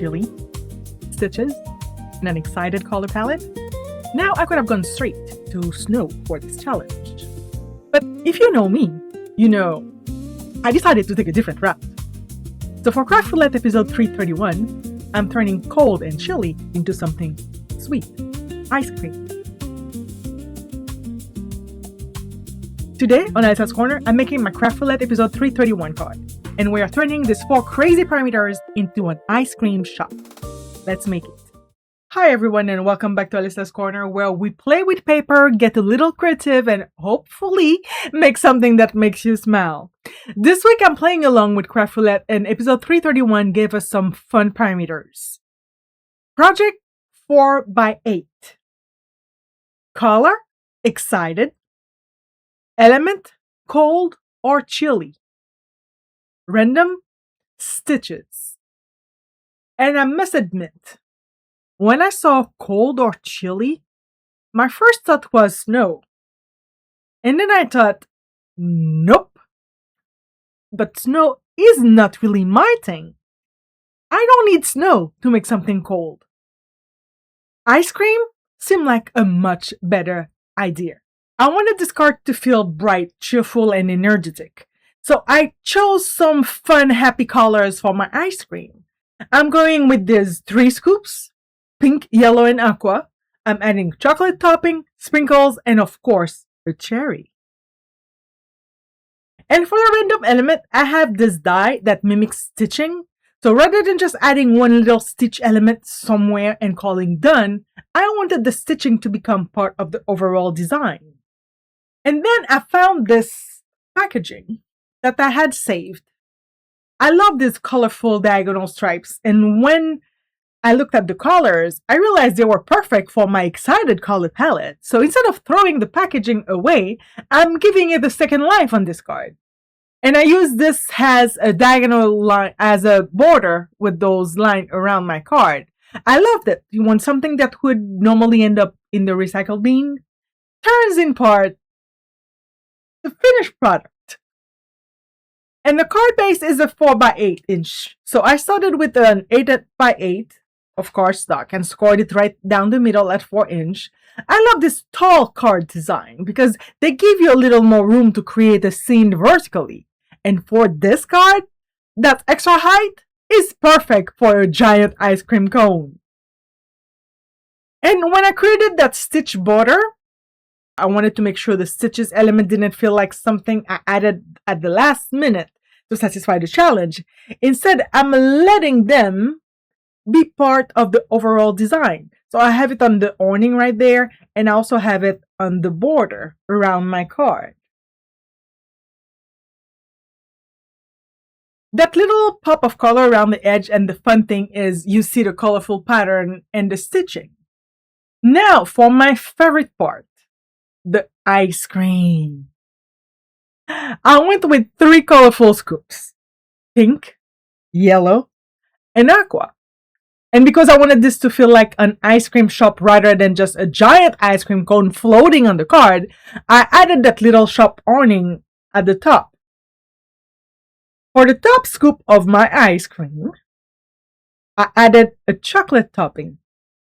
chili, stitches, and an excited color palette. Now I could have gone straight to snow for this challenge. But if you know me, you know I decided to take a different route. So for Craft Roulette episode 331, I'm turning cold and chilly into something sweet, ice cream. Today on Alessa's Corner, I'm making my Craft Roulette episode 331 card, and we are turning these 4 crazy parameters into an ice cream shop. Let's make it. Hi everyone and welcome back to Alessa's Corner, where we play with paper, get a little creative, and hopefully make something that makes you smile. This week I'm playing along with Craft Roulette, and episode 331 gave us some fun parameters. Project 4x8. Color, excited. Element, cold or chilly. Random, stitches. And I must admit, when I saw cold or chilly, my first thought was snow. And then I thought, nope. But snow is not really my thing. I don't need snow to make something cold. Ice cream seemed like a much better idea. I wanted this card to feel bright, cheerful, and energetic. So I chose some fun, happy colors for my ice cream. I'm going with these 3 scoops, pink, yellow, and aqua. I'm adding chocolate topping, sprinkles, and of course, a cherry. And for the random element, I have this die that mimics stitching. So rather than just adding one little stitch element somewhere and calling done, I wanted the stitching to become part of the overall design. And then I found this packaging that I had saved. I love these colorful diagonal stripes, and when I looked at the colors, I realized they were perfect for my excited color palette. So instead of throwing the packaging away, I'm giving it a second life on this card. And I use this as a diagonal line, as a border with those lines around my card. I loved it. You want something that would normally end up in the recycle bin? Turns in part the finished product. And the card base is a 4x8 inch. So I started with an 8x8 of cardstock and scored it right down the middle at 4 inch. I love this tall card design because they give you a little more room to create a scene vertically. And for this card, that extra height is perfect for a giant ice cream cone. And when I created that stitch border, I wanted to make sure the stitches element didn't feel like something I added at the last minute to satisfy the challenge. Instead, I'm letting them be part of the overall design. So I have it on the awning right there, and I also have it on the border around my card. That little pop of color around the edge, and the fun thing is you see the colorful pattern and the stitching. Now for my favorite part. The ice cream. I went with 3 colorful scoops. Pink, yellow, and aqua. And because I wanted this to feel like an ice cream shop rather than just a giant ice cream cone floating on the card, I added that little shop awning at the top. For the top scoop of my ice cream, I added a chocolate topping.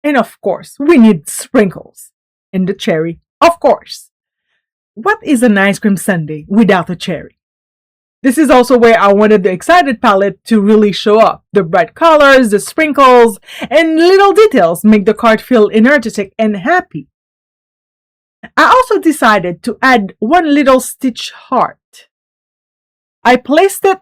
And of course, we need sprinkles. And the cherry. Of course. What is an ice cream sundae without a cherry? This is also where I wanted the excited palette to really show up. The bright colors, the sprinkles, and little details make the card feel energetic and happy. I also decided to add one little stitch heart. I placed it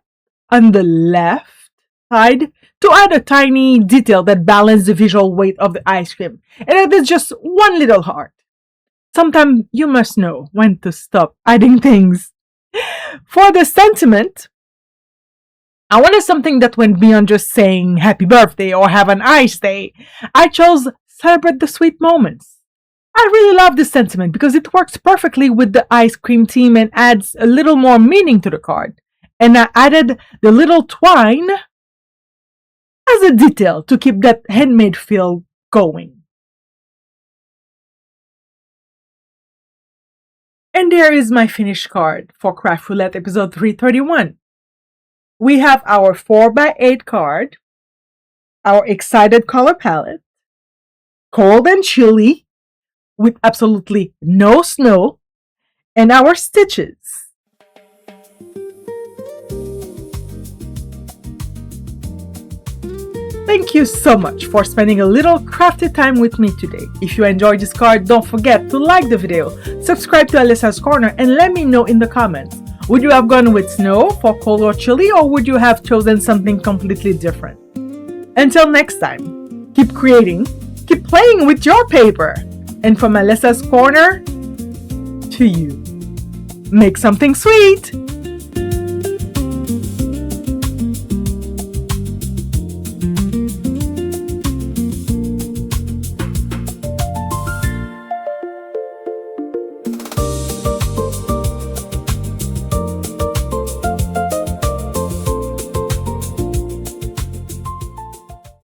on the left side to add a tiny detail that balanced the visual weight of the ice cream. And it is just one little heart. Sometimes you must know when to stop adding things. For the sentiment, I wanted something that went beyond just saying happy birthday or have an ice day. I chose celebrate the sweet moments. I really love this sentiment because it works perfectly with the ice cream theme and adds a little more meaning to the card. And I added the little twine as a detail to keep that handmade feel going. And there is my finished card for Craft Roulette episode 331. We have our 4x8 card, our excited color palette, cold and chilly, with absolutely no snow, and our stitches. Thank you so much for spending a little crafty time with me today. If you enjoyed this card, don't forget to like the video, subscribe to Alessa's Corner, and let me know in the comments. Would you have gone with snow for cold or chilly, or would you have chosen something completely different? Until next time, keep creating, keep playing with your paper, and from Alessa's Corner to you, make something sweet!